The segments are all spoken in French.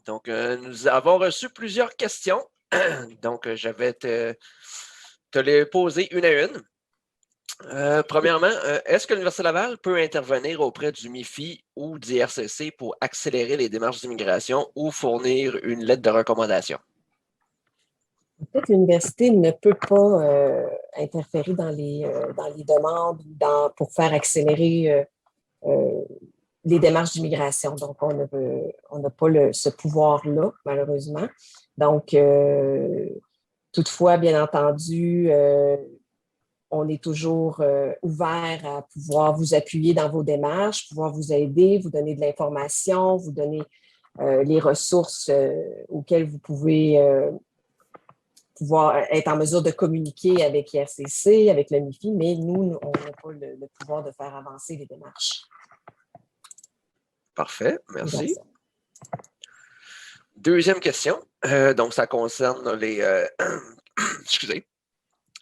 Donc, nous avons reçu plusieurs questions. Donc, je vais te les poser une à une. Premièrement, est-ce que l'Université Laval peut intervenir auprès du MIFI ou du RCC pour accélérer les démarches d'immigration ou fournir une lettre de recommandation? En fait, l'université ne peut pas interférer dans les demandes pour faire accélérer les démarches d'immigration. Donc, on n'a pas ce pouvoir-là, malheureusement. Donc, toutefois, bien entendu, on est toujours ouvert à pouvoir vous appuyer dans vos démarches, pouvoir vous aider, vous donner de l'information, vous donner les ressources auxquelles vous pouvez pouvoir être en mesure de communiquer avec IRCC, avec le MIFI, mais nous, on n'a pas le pouvoir de faire avancer les démarches. Parfait, merci. Deuxième question. Donc, ça concerne les excusez,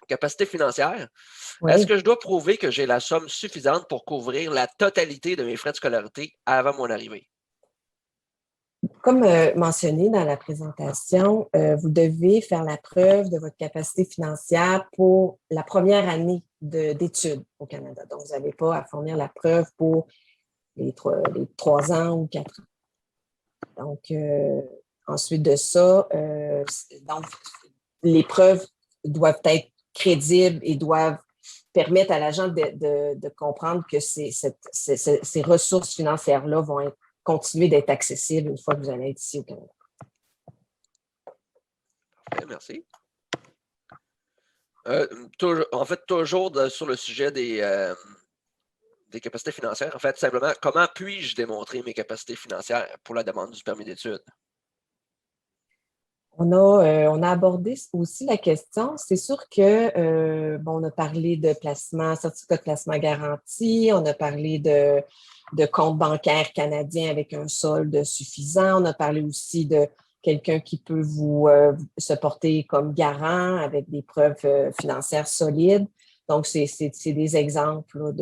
capacités financières. Oui. Est-ce que je dois prouver que j'ai la somme suffisante pour couvrir la totalité de mes frais de scolarité avant mon arrivée? Comme mentionné dans la présentation, vous devez faire la preuve de votre capacité financière pour la première année d'études au Canada. Donc, vous n'avez pas à fournir la preuve pour les 3 ans ou 4 ans. Donc, ensuite de ça, donc, les preuves doivent être crédibles et doivent permettre à l'agent de comprendre que ces ressources financières-là vont continuer d'être accessibles une fois que vous allez être ici au Canada. Parfait, merci. En fait, toujours sur le sujet des capacités financières, en fait, simplement, comment puis-je démontrer mes capacités financières pour la demande du permis d'études? On a abordé aussi la question. C'est sûr que, on a parlé de placement, certificat de placement garanti, on a parlé de compte bancaire canadien avec un solde suffisant, on a parlé aussi de quelqu'un qui peut se porter comme garant avec des preuves financières solides. Donc, c'est des exemples là,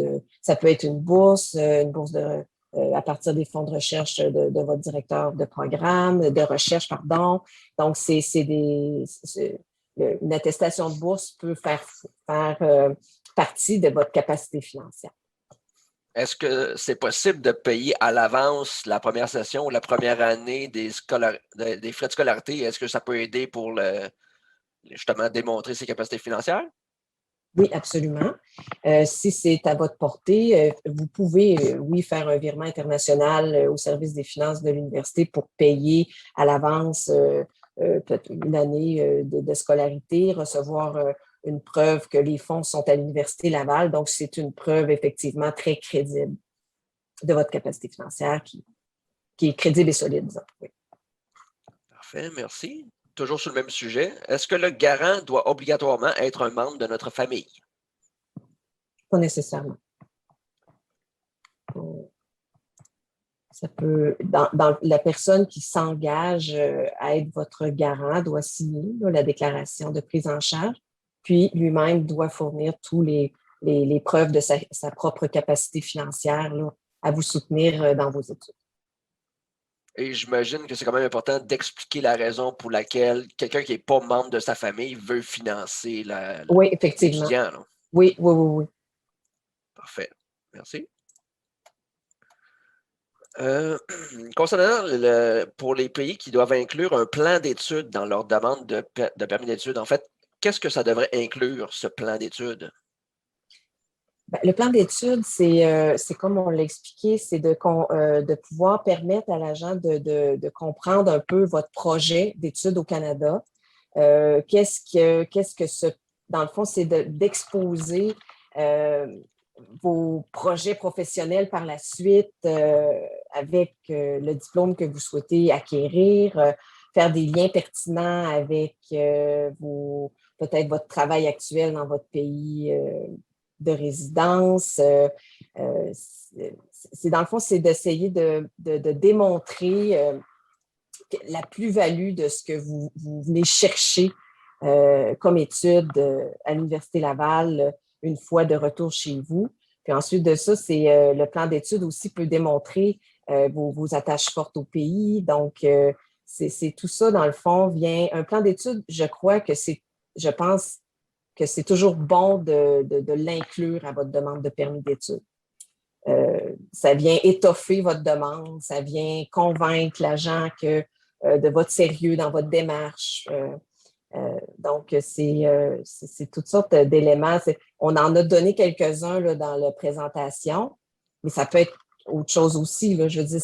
ça peut être une bourse à partir des fonds de recherche de votre directeur de programme, de recherche, pardon. Donc, une attestation de bourse peut faire partie de votre capacité financière. Est-ce que c'est possible de payer à l'avance la première session ou la première année des frais de scolarité? Est-ce que ça peut aider pour justement démontrer ses capacités financières? Oui, absolument. Si c'est à votre portée, vous pouvez, oui, faire un virement international au service des finances de l'université pour payer à l'avance peut-être une année de scolarité, recevoir une preuve que les fonds sont à l'Université Laval. Donc, c'est une preuve effectivement très crédible de votre capacité financière qui est crédible et solide, disons. Oui. Parfait, merci. Toujours sur le même sujet, est-ce que le garant doit obligatoirement être un membre de notre famille? Pas nécessairement. Ça peut, dans la personne qui s'engage à être votre garant doit signer la déclaration de prise en charge, puis lui-même doit fournir tous les preuves de sa propre capacité financière là, à vous soutenir dans vos études. Et j'imagine que c'est quand même important d'expliquer la raison pour laquelle quelqu'un qui n'est pas membre de sa famille veut financer oui, effectivement. l'étudiant. Là. Oui, oui, oui, oui. Parfait. Merci. Concernant pour les pays qui doivent inclure un plan d'études dans leur demande de permis d'études, en fait, qu'est-ce que ça devrait inclure, ce plan d'études? Ben, le plan d'études, c'est comme on l'a expliqué, c'est de pouvoir permettre à l'agent de comprendre un peu votre projet d'études au Canada. Dans le fond, c'est d'exposer vos projets professionnels par la suite avec le diplôme que vous souhaitez acquérir, faire des liens pertinents avec peut-être votre travail actuel dans votre pays de résidence. Dans le fond, c'est d'essayer de démontrer la plus-value de ce que vous venez chercher comme étude à l'Université Laval une fois de retour chez vous. Puis ensuite de ça, le plan d'études aussi peut démontrer vos attaches fortes au pays. Donc, tout ça, dans le fond, vient. Un plan d'études, je pense que c'est toujours bon de l'inclure à votre demande de permis d'études. Ça vient étoffer votre demande, ça vient convaincre l'agent de votre sérieux dans votre démarche. Donc, c'est toutes sortes d'éléments. On en a donné quelques-uns là, dans la présentation, mais ça peut être autre chose aussi. Là. Je veux dire,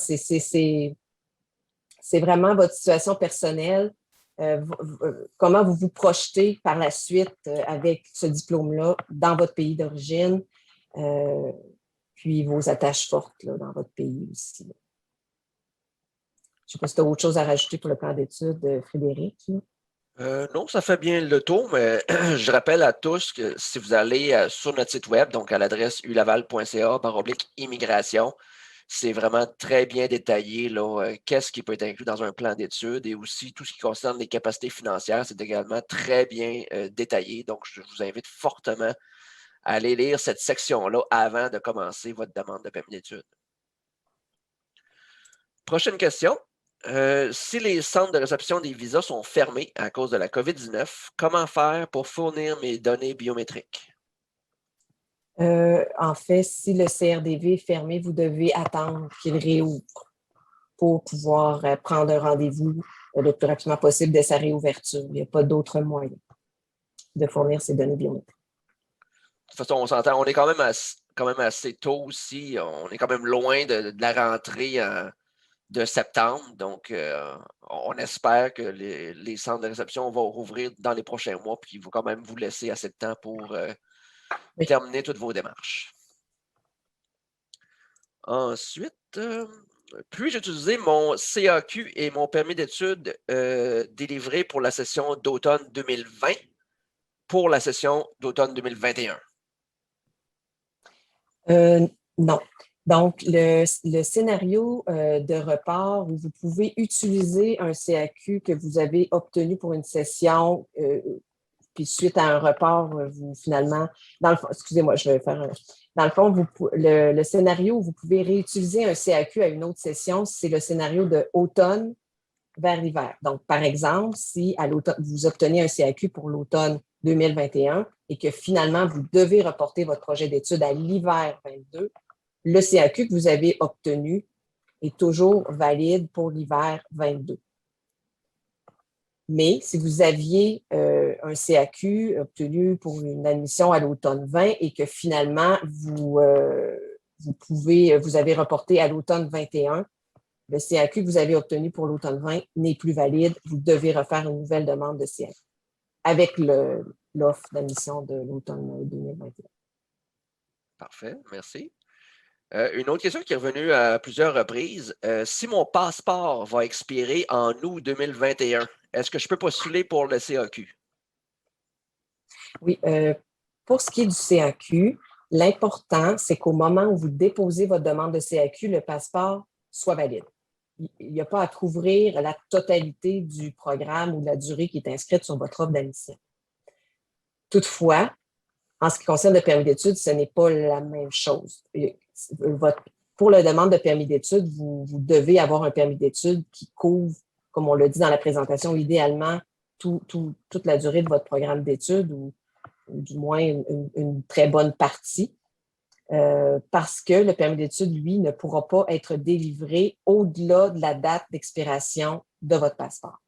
c'est vraiment votre situation personnelle, comment vous vous projetez par la suite avec ce diplôme-là dans votre pays d'origine, puis vos attaches fortes là, dans votre pays aussi. Là. Je ne sais pas si tu as autre chose à rajouter pour le plan d'études, Frédéric. Non, ça fait bien le tour, mais je rappelle à tous que si vous allez sur notre site web, donc à l'adresse ulaval.ca/immigration, c'est vraiment très bien détaillé là, qu'est-ce qui peut être inclus dans un plan d'études et aussi tout ce qui concerne les capacités financières, c'est également très bien détaillé. Donc, je vous invite fortement à aller lire cette section-là avant de commencer votre demande de permis d'études. Prochaine question. Si les centres de réception des visas sont fermés à cause de la COVID-19, comment faire pour fournir mes données biométriques? En fait, si le CRDV est fermé, vous devez attendre qu'il réouvre pour pouvoir prendre un rendez-vous le plus rapidement possible dès sa réouverture. Il n'y a pas d'autre moyen de fournir ces données biométriques. De toute façon, on s'entend, on est quand même assez tôt aussi. On est quand même loin de la rentrée de septembre. Donc, on espère que les centres de réception vont rouvrir dans les prochains mois, puis il faut quand même vous laisser assez de temps pour terminer toutes vos démarches. Ensuite, puis-je utiliser mon CAQ et mon permis d'études délivré pour la session d'automne 2020 pour la session d'automne 2021? Non. Donc, le scénario de report où vous pouvez utiliser un CAQ que vous avez obtenu pour une session, puis suite à un report, vous finalement, excusez-moi, je vais faire un. Dans le fond, le scénario où vous pouvez réutiliser un CAQ à une autre session, c'est le scénario de automne vers l'hiver. Donc, par exemple, si à l'automne, vous obtenez un CAQ pour l'automne 2021 et que finalement, vous devez reporter votre projet d'études à l'hiver 22, le CAQ que vous avez obtenu est toujours valide pour l'hiver 22. Mais si vous aviez un CAQ obtenu pour une admission à l'automne 20 et que finalement, vous avez reporté à l'automne 21, le CAQ que vous avez obtenu pour l'automne 20 n'est plus valide. Vous devez refaire une nouvelle demande de CAQ avec l'offre d'admission de l'automne 2021. Parfait, merci. Une autre question qui est revenue à plusieurs reprises. Si mon passeport va expirer en août 2021, est-ce que je peux postuler pour le CAQ? Oui. Pour ce qui est du CAQ, l'important, c'est qu'au moment où vous déposez votre demande de CAQ, le passeport soit valide. Il n'y a pas à couvrir la totalité du programme ou de la durée qui est inscrite sur votre offre d'admission. Toutefois, en ce qui concerne le permis d'études, ce n'est pas la même chose. Pour la demande de permis d'études, vous devez avoir un permis d'études qui couvre, comme on l'a dit dans la présentation, idéalement toute la durée de votre programme d'études ou du moins une très bonne partie, parce que le permis d'études, lui, ne pourra pas être délivré au-delà de la date d'expiration de votre passeport.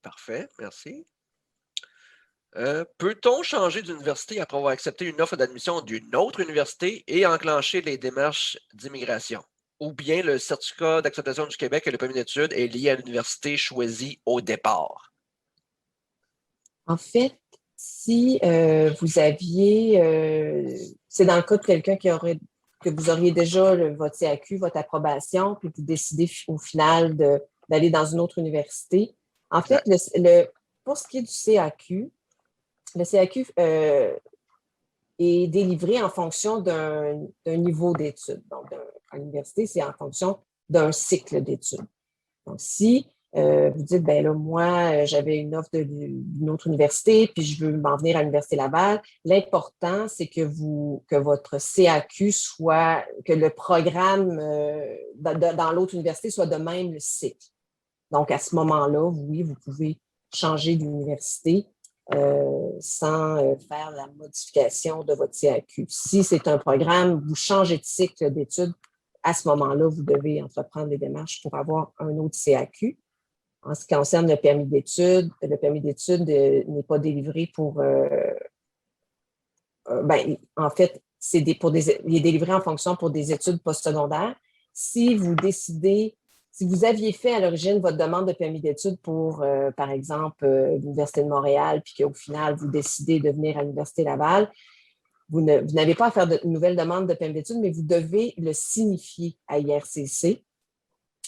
Parfait, merci. Peut-on changer d'université après avoir accepté une offre d'admission d'une autre université et enclencher les démarches d'immigration? Ou bien le certificat d'acceptation du Québec et le permis d'études est lié à l'université choisie au départ? En fait, si vous aviez, c'est dans le cas de quelqu'un que vous auriez déjà votre CAQ, votre approbation, puis vous décidez au final d'aller dans une autre université. En fait, pour ce qui est du CAQ, le CAQ est délivré en fonction d'un niveau d'études. Donc, à l'université, c'est en fonction d'un cycle d'études. Donc, si vous dites, ben là, moi, j'avais une offre d'une autre université, puis je veux m'en venir à l'Université Laval. L'important, c'est que votre CAQ soit, que le programme dans l'autre université soit de même le cycle. Donc, à ce moment-là, oui, vous pouvez changer d'université sans faire la modification de votre CAQ. Si c'est un programme, vous changez de cycle d'études, à ce moment-là, vous devez entreprendre des démarches pour avoir un autre CAQ. En ce qui concerne le permis d'études n'est pas délivré pour... en fait, il est délivré en fonction pour des études postsecondaires. Si vous aviez fait à l'origine votre demande de permis d'études pour, par exemple, l'Université de Montréal, puis qu'au final, vous décidez de venir à l'Université Laval, vous n'avez pas à faire de nouvelle demande de permis d'études, mais vous devez le signifier à IRCC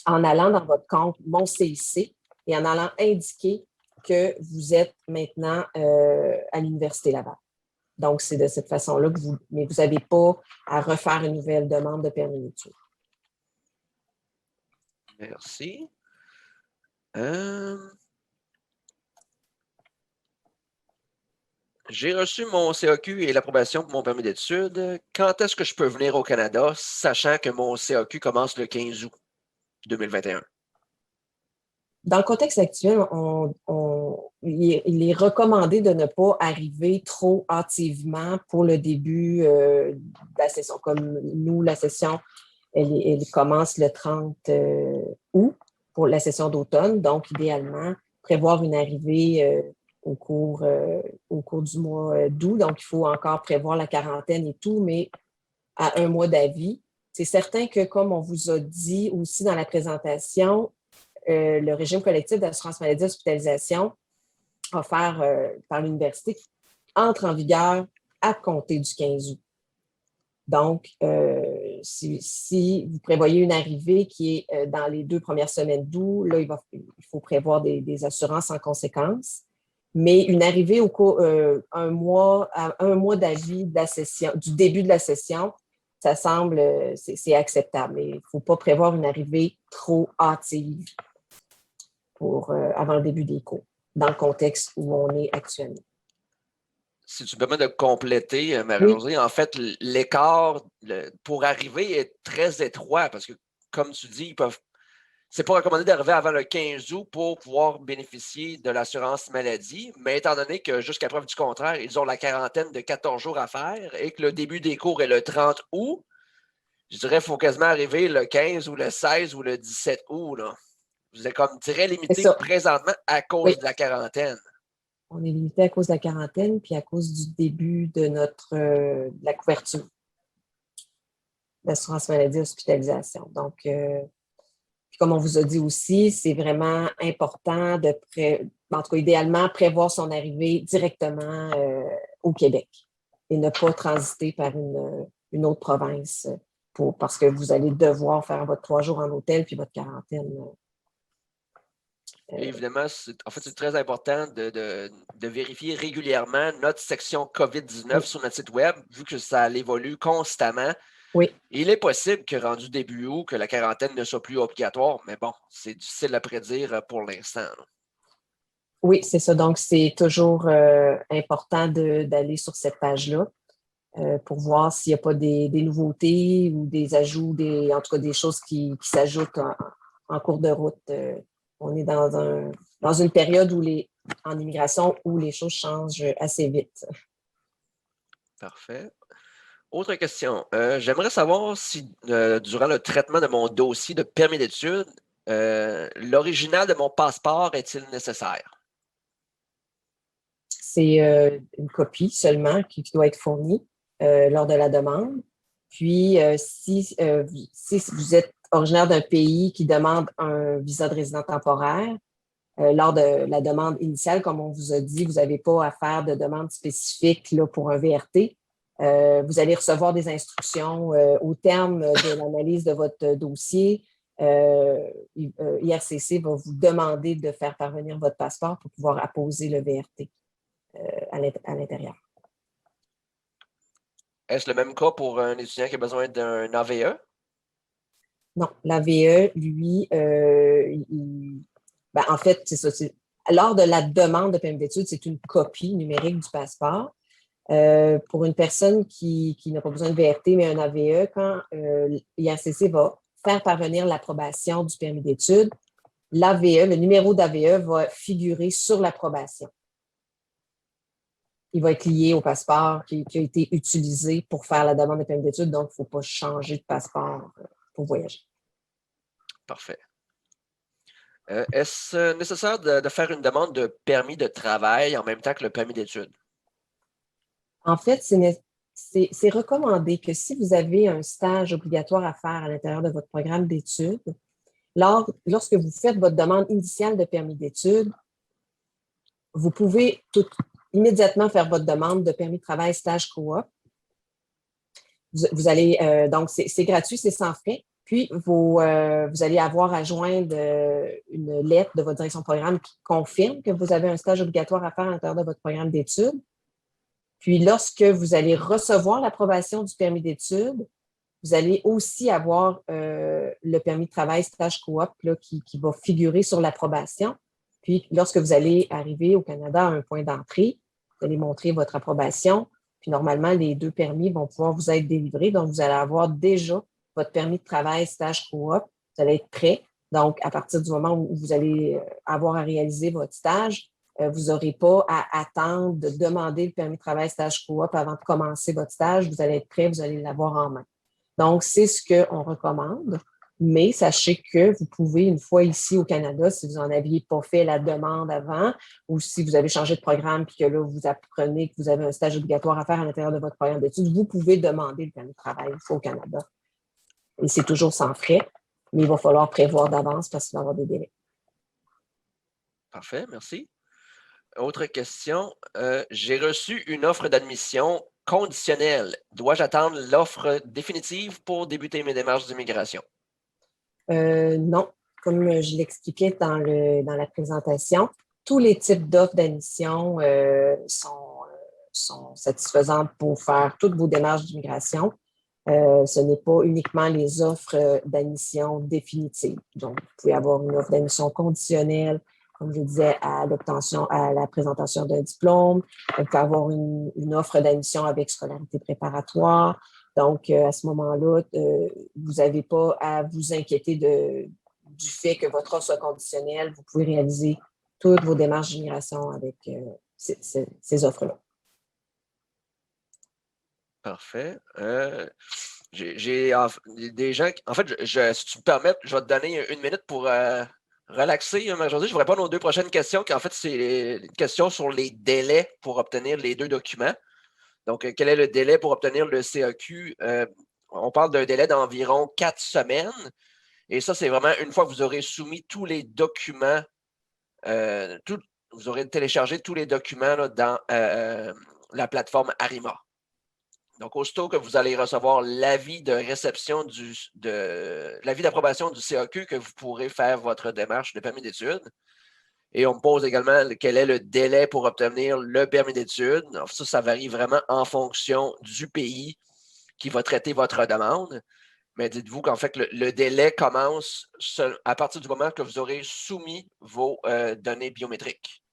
en allant dans votre compte Mon CIC et en allant indiquer que vous êtes maintenant à l'Université Laval. Donc, c'est de cette façon-là que mais vous n'avez pas à refaire une nouvelle demande de permis d'études. Merci. J'ai reçu mon CAQ et l'approbation pour mon permis d'études. Quand est-ce que je peux venir au Canada, sachant que mon CAQ commence le 15 août 2021? Dans le contexte actuel, il est recommandé de ne pas arriver trop hâtivement pour le début de la session. Comme nous, la session, elle commence le 30 août pour la session d'automne. Donc, idéalement, prévoir une arrivée au cours du mois d'août. Donc, il faut encore prévoir la quarantaine et tout, mais à un mois d'avis. C'est certain que, comme on vous a dit aussi dans la présentation, le régime collectif d'assurance maladie et hospitalisation offert par l'université entre en vigueur à compter du 15 août. Donc, si vous prévoyez une arrivée qui est dans les 2 premières semaines d'août, là, il faut prévoir des assurances en conséquence. Mais une arrivée au cours un mois d'avis de la session, du début de la session, ça semble, c'est acceptable. Mais il ne faut pas prévoir une arrivée trop hâtive avant le début des cours, dans le contexte où on est actuellement. Si tu me permets de compléter, Marie-Josée, oui. En fait, l'écart pour arriver est très étroit parce que, comme tu dis, c'est pas recommandé d'arriver avant le 15 août pour pouvoir bénéficier de l'assurance maladie, mais étant donné que jusqu'à preuve du contraire, ils ont la quarantaine de 14 jours à faire et que le début des cours est le 30 août, je dirais qu'il faut quasiment arriver le 15 ou le 16 ou le 17 août. Là. Vous êtes comme très limité présentement à cause de la quarantaine. On est limité à cause de la quarantaine puis à cause du début de de la couverture d'assurance maladie hospitalisation. Donc, comme on vous a dit aussi, c'est vraiment important en tout cas, idéalement, prévoir son arrivée directement au Québec et ne pas transiter par une autre province parce que vous allez devoir faire votre 3 jours en hôtel puis votre quarantaine. Évidemment, en fait, c'est très important de vérifier régulièrement notre section COVID-19 sur notre site web, vu que ça évolue constamment. Oui. Il est possible que rendu début août, que la quarantaine ne soit plus obligatoire, mais bon, c'est difficile à prédire pour l'instant. Oui, c'est ça. Donc, c'est toujours important d'aller sur cette page-là pour voir s'il n'y a pas des nouveautés ou des ajouts, en tout cas des choses qui s'ajoutent en cours de route. On est dans une période en immigration où les choses changent assez vite. Parfait. Autre question. J'aimerais savoir si, durant le traitement de mon dossier de permis d'études, l'original de mon passeport est-il nécessaire? C'est une copie seulement qui doit être fournie lors de la demande. Puis, si vous êtes originaire d'un pays qui demande un visa de résident temporaire, lors de la demande initiale, comme on vous a dit, vous n'avez pas à faire de demande spécifique là, pour un VRT. Vous allez recevoir des instructions au terme de l'analyse de votre dossier. IRCC va vous demander de faire parvenir votre passeport pour pouvoir apposer le VRT à l'intérieur. Est-ce le même cas pour un étudiant qui a besoin d'un AVE? Non, l'AVE, lui, Ben, en fait, c'est ça. Lors de la demande de permis d'études, c'est une copie numérique du passeport. Pour une personne qui n'a pas besoin de VRT, mais un AVE, quand l'IRCC va faire parvenir l'approbation du permis d'études, l'AVE, le numéro d'AVE va figurer sur l'approbation. Il va être lié au passeport qui a été utilisé pour faire la demande de permis d'études, donc il ne faut pas changer de passeport pour voyager. Parfait. Est-ce nécessaire de faire une demande de permis de travail en même temps que le permis d'études? En fait, c'est recommandé que si vous avez un stage obligatoire à faire à l'intérieur de votre programme d'études, lorsque vous faites votre demande initiale de permis d'études, vous pouvez immédiatement faire votre demande de permis de travail stage coop. Vous allez, donc, c'est gratuit, c'est sans frais. Puis, vous allez avoir à joindre une lettre de votre direction de programme qui confirme que vous avez un stage obligatoire à faire à l'intérieur de votre programme d'études. Puis, lorsque vous allez recevoir l'approbation du permis d'études, vous allez aussi avoir le permis de travail stage coop là, qui va figurer sur l'approbation. Puis, lorsque vous allez arriver au Canada à un point d'entrée, vous allez montrer votre approbation. Puis, normalement, les 2 permis vont pouvoir vous être délivrés. Donc, vous allez avoir déjà votre permis de travail stage coop. Vous allez être prêt. Donc, à partir du moment où vous allez avoir à réaliser votre stage, vous n'aurez pas à attendre de demander le permis de travail stage coop avant de commencer votre stage. Vous allez être prêt, vous allez l'avoir en main. Donc, c'est ce qu'on recommande. Mais sachez que vous pouvez, une fois ici au Canada, si vous n'en aviez pas fait la demande avant, ou si vous avez changé de programme et que là, vous apprenez que vous avez un stage obligatoire à faire à l'intérieur de votre programme d'études, vous pouvez demander le permis de travail une fois au Canada. Et c'est toujours sans frais, mais il va falloir prévoir d'avance parce qu'il va y avoir des délais. Parfait, merci. Autre question. J'ai reçu une offre d'admission conditionnelle. Dois-je attendre l'offre définitive pour débuter mes démarches d'immigration? Non, comme je l'expliquais dans la présentation, tous les types d'offres d'admission sont satisfaisantes pour faire toutes vos démarches d'immigration. Ce n'est pas uniquement les offres d'admission définitives. Donc, vous pouvez avoir une offre d'admission conditionnelle, comme je disais, à l'obtention, à la présentation d'un diplôme. Vous pouvez avoir une offre d'admission avec scolarité préparatoire. Donc, à ce moment-là, vous n'avez pas à vous inquiéter du fait que votre offre soit conditionnelle. Vous pouvez réaliser toutes vos démarches d'immigration avec ces offres-là. Parfait. J'ai des gens en fait, si tu me permets, je vais te donner 1 minute pour relaxer, Marie-Josée. Je vais répondre aux 2 prochaines questions, qui en fait, c'est une question sur les délais pour obtenir les 2 documents. Donc, quel est le délai pour obtenir le CAQ? On parle d'un délai d'environ 4 semaines. Et ça, c'est vraiment une fois que vous aurez soumis tous les documents, vous aurez téléchargé tous les documents là, dans la plateforme Arima. Donc, aussitôt que vous allez recevoir l'avis de réception l'avis d'approbation du CAQ, que vous pourrez faire votre démarche de permis d'études. Et on me pose également quel est le délai pour obtenir le permis d'études. Ça varie vraiment en fonction du pays qui va traiter votre demande. Mais dites-vous qu'en fait, le délai commence à partir du moment que vous aurez soumis vos données biométriques.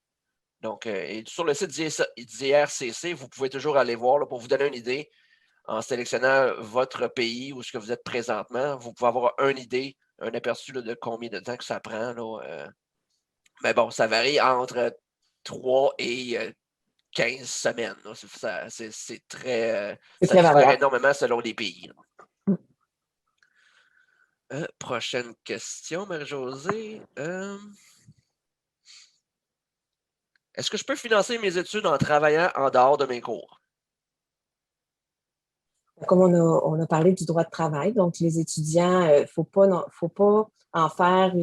Donc, et sur le site d'IRCC, vous pouvez toujours aller voir là, pour vous donner une idée. En sélectionnant votre pays où ce que vous êtes présentement, vous pouvez avoir une idée, un aperçu là, de combien de temps que ça prend. Là, mais bon, ça varie entre 3 et 15 semaines. C'est très. Ça très diffère variable. énormément selon les pays. Prochaine question, Marie-Josée. Est-ce que je peux financer mes études en travaillant en dehors de mes cours? Comme on a parlé du droit de travail, donc les étudiants, il ne faut pas en faire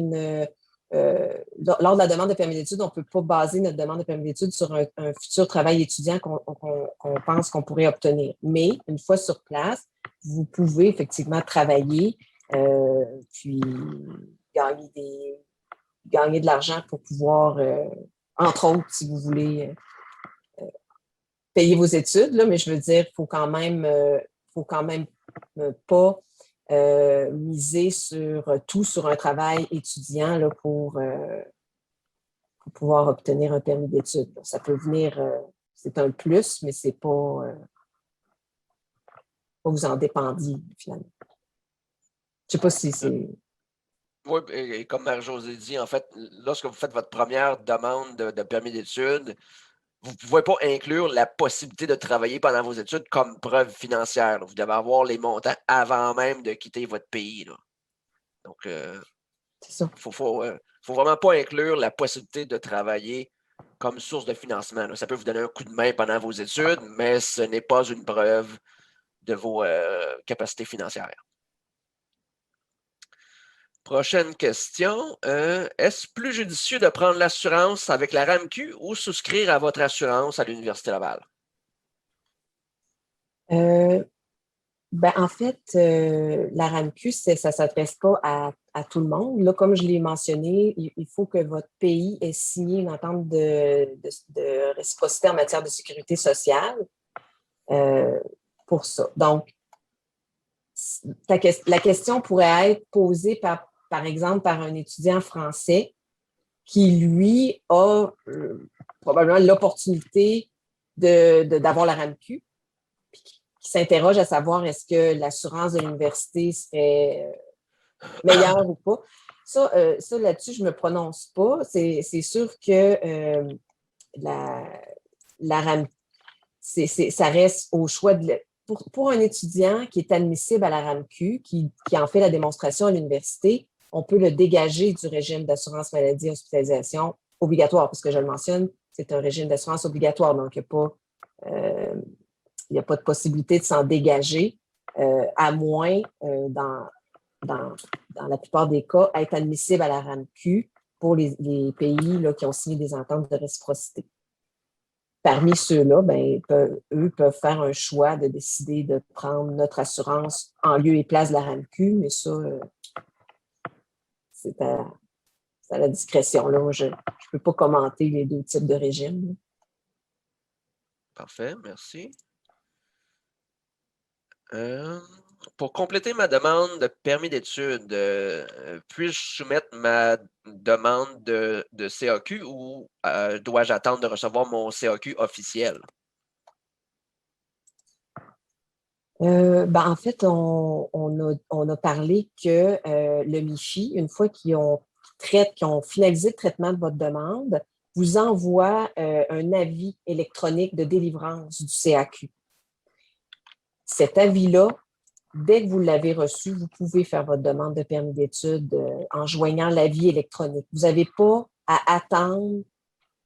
lors de la demande de permis d'études, on ne peut pas baser notre demande de permis d'études sur un futur travail étudiant qu'on pense qu'on pourrait obtenir. Mais une fois sur place, vous pouvez effectivement travailler, puis gagner de l'argent pour pouvoir, entre autres, si vous voulez, payer vos études, là, mais je veux dire, il faut quand même pas miser sur un travail étudiant là, pour pouvoir obtenir un permis d'études. Ça peut venir, c'est un plus, mais c'est pas vous en dépendiez, finalement. Je ne sais pas si c'est... Oui, et comme Marie-Josée dit, en fait, lorsque vous faites votre première demande de permis d'études, vous ne pouvez pas inclure la possibilité de travailler pendant vos études comme preuve financière. Là. Vous devez avoir les montants avant même de quitter votre pays. Là. Donc, c'est ça. faut vraiment pas inclure la possibilité de travailler comme source de financement. Là. Ça peut vous donner un coup de main pendant vos études, mais ce n'est pas une preuve de vos capacités financières. Prochaine question. Est-ce plus judicieux de prendre l'assurance avec la RAMQ ou souscrire à votre assurance à l'Université Laval? En fait, la RAMQ, ça ne s'adresse pas à tout le monde. Là, comme je l'ai mentionné, il faut que votre pays ait signé une entente de réciprocité en matière de sécurité sociale pour ça. Donc, la question pourrait être posée par exemple par un étudiant français qui, lui, a probablement l'opportunité d'avoir la RAMQ, puis qui s'interroge à savoir est-ce que l'assurance de l'université serait meilleure ou pas. Ça là-dessus, je ne me prononce pas. C'est sûr que la RAMQ, ça reste au choix pour un étudiant qui est admissible à la RAMQ, qui en fait la démonstration à l'université, on peut le dégager du régime d'assurance maladie et hospitalisation obligatoire, parce que je le mentionne, c'est un régime d'assurance obligatoire, donc il n'y a pas de possibilité de s'en dégager, à moins, dans la plupart des cas, être admissible à la RAMQ pour les pays là, qui ont signé des ententes de réciprocité. Parmi ceux-là, eux peuvent faire un choix de décider de prendre notre assurance en lieu et place de la RAMQ, mais ça, c'est à la discrétion. Là. Je ne peux pas commenter les deux types de régimes. Parfait, merci. Pour compléter ma demande de permis d'études, puis-je soumettre ma demande de CAQ ou dois-je attendre de recevoir mon CAQ officiel? En fait, on a parlé que le MIFI, une fois qu'ils ont finalisé le traitement de votre demande, vous envoie un avis électronique de délivrance du CAQ. Cet avis-là, dès que vous l'avez reçu, vous pouvez faire votre demande de permis d'études en joignant l'avis électronique. Vous n'avez pas à attendre.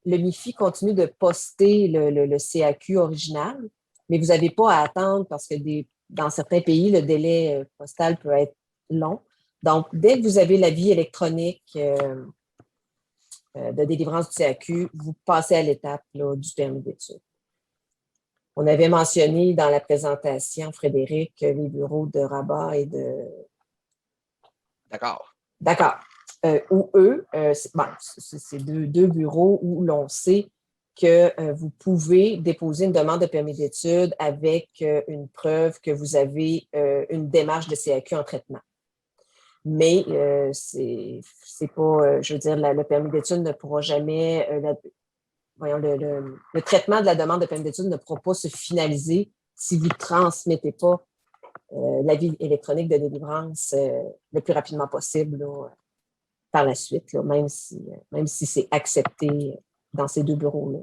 Le MIFI continue de poster le CAQ original, mais vous n'avez pas à attendre parce que dans certains pays, le délai postal peut être long. Donc, dès que vous avez l'avis électronique de délivrance du CAQ, vous passez à l'étape du permis d'études. On avait mentionné dans la présentation, Frédéric, les bureaux de Rabat et de... D'accord. D'accord. Où eux, c'est deux bureaux où l'on sait que vous pouvez déposer une demande de permis d'études avec une preuve que vous avez une démarche de CAQ en traitement. Mais c'est pas, je veux dire, le permis d'études ne pourra jamais, le traitement de la demande de permis d'études ne pourra pas se finaliser si vous ne transmettez pas l'avis électronique de délivrance le plus rapidement possible là, par la suite, là, même si c'est accepté dans ces deux bureaux-là.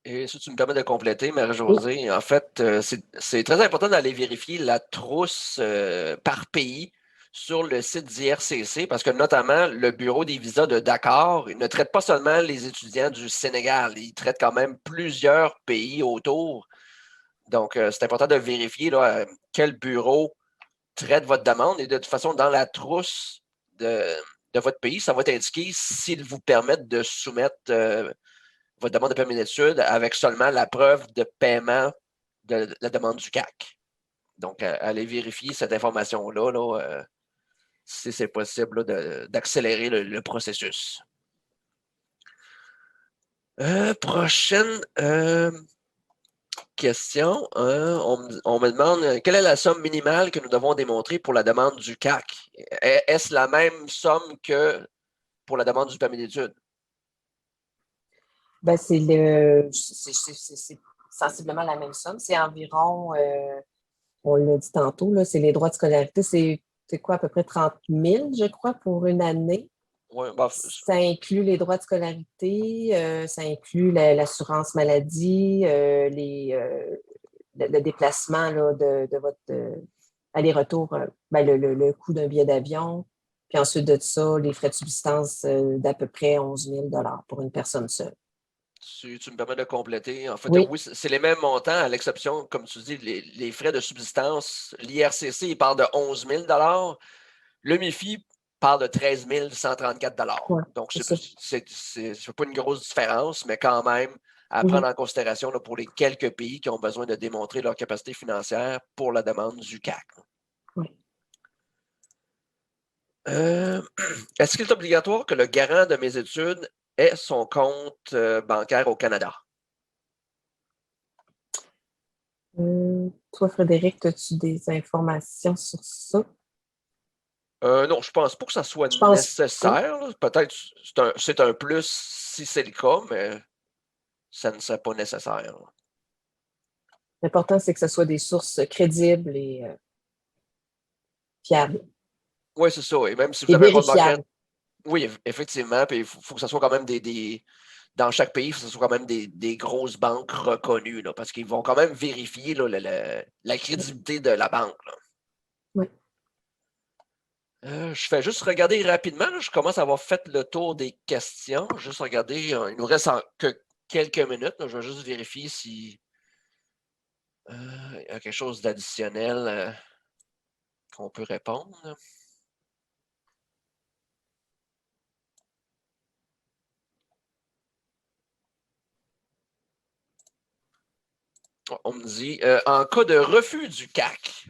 Et si tu me permets de compléter, Marie-Josée, en fait, c'est très important d'aller vérifier la trousse par pays sur le site d'IRCC parce que notamment le bureau des visas de Dakar il ne traite pas seulement les étudiants du Sénégal, il traite quand même plusieurs pays autour. Donc, c'est important de vérifier là, quel bureau traite votre demande et de toute façon, dans la trousse de votre pays, ça va être indiqué s'ils vous permettent de soumettre votre demande de permis d'études avec seulement la preuve de paiement de la demande du CAC. Donc, allez vérifier cette information-là là, si c'est possible d'accélérer le processus. Prochaine question. On me demande quelle est la somme minimale que nous devons démontrer pour la demande du CAC? Est-ce la même somme que pour la demande du permis d'études? Ben, c'est sensiblement la même somme. C'est environ, on l'a dit tantôt, là, c'est les droits de scolarité, c'est quoi, à peu près 30 000, je crois, pour une année. Ouais, bah, Ça inclut les droits de scolarité, ça inclut l'assurance maladie, le déplacement là, de votre aller-retour, ben, le coût d'un billet d'avion. Puis ensuite de ça, les frais de subsistance d'à peu près 11 000 pour une personne seule. tu me permets de compléter. En fait, Oui, oui, c'est les mêmes montants, à l'exception, comme tu dis, les frais de subsistance. L'IRCC, il parle de 11 000. Le MIFI parle de 13 134 ouais, Donc, c'est ça. c'est pas une grosse différence, mais quand même à Mhm. prendre en considération là, pour les quelques pays qui ont besoin de démontrer leur capacité financière pour la demande du CAC. Ouais. Euh, Est-ce qu'il est obligatoire que le garant de mes études ait son compte bancaire au Canada? Toi, Frédéric, as-tu des informations sur ça? Non, je pense pas que ça soit Je pense pas. nécessaire. Peut-être c'est un plus si c'est le cas, mais ça ne serait pas nécessaire. L'important, c'est que ce soit des sources crédibles et fiables Oui, c'est ça. Et même si vous et avez un compte bancaire, vérifiables. oui, effectivement, puis il faut que ce soit quand même dans chaque pays, il faut que ce soit quand même des grosses banques reconnues, là, parce qu'ils vont quand même vérifier là, la crédibilité de la banque. Là. Oui. Je fais juste regarder rapidement. Là, je commence à avoir fait le tour des questions. Juste regarder. Il nous reste que quelques minutes. Là, je vais juste vérifier si il y a quelque chose d'additionnel qu'on peut répondre. On me dit en cas de refus du CAC,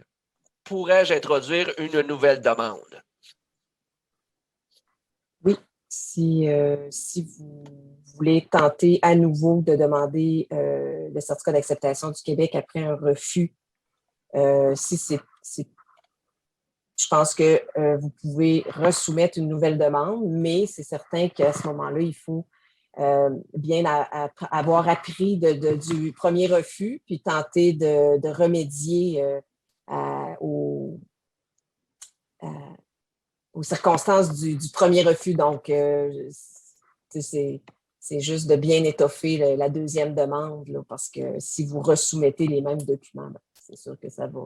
pourrais-je introduire une nouvelle demande? Oui. Si vous voulez tenter à nouveau de demander le certificat d'acceptation du Québec après un refus, si je pense que vous pouvez resoumettre une nouvelle demande, mais c'est certain qu'à ce moment-là, il faut bien avoir appris du premier refus, puis tenter de remédier aux, aux circonstances du premier refus. Donc, c'est juste de bien étoffer la deuxième demande, là, parce que si vous resoumettez les mêmes documents, ben, c'est sûr que ça va.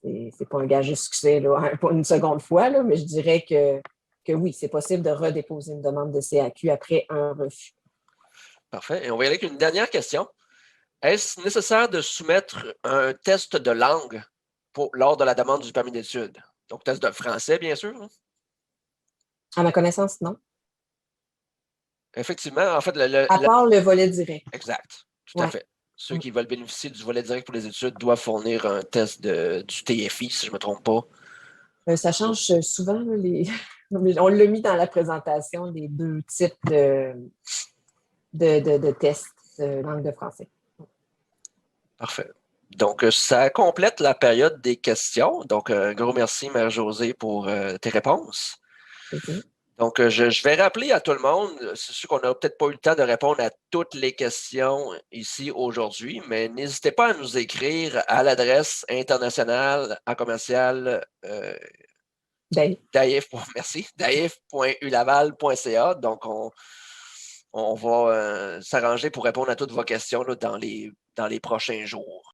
C'est pas un gage de succès là, pour une seconde fois, là, mais je dirais que oui, c'est possible de redéposer une demande de CAQ après un refus. Parfait. Et on va y aller avec une dernière question. Est-ce nécessaire de soumettre un test de langue lors de la demande du permis d'études? Donc, test de français, bien sûr. Hein? À ma connaissance, non. Effectivement, en fait, À part le volet direct. exact, tout à Ouais. fait. Ceux qui veulent bénéficier du volet direct pour les études doivent fournir un test du TFI, si je ne me trompe pas. Ça change souvent, là, on l'a mis dans la présentation, les deux types de tests de langue de français. Parfait. Donc, ça complète la période des questions. Donc, un gros merci, Mère Josée, pour tes réponses. Donc, je vais rappeler à tout le monde, c'est sûr qu'on n'a peut-être pas eu le temps de répondre à toutes les questions ici aujourd'hui, mais n'hésitez pas à nous écrire à l'adresse internationale à commercial daif.ulaval.ca. Donc, on va s'arranger pour répondre à toutes vos questions là, dans les prochains jours.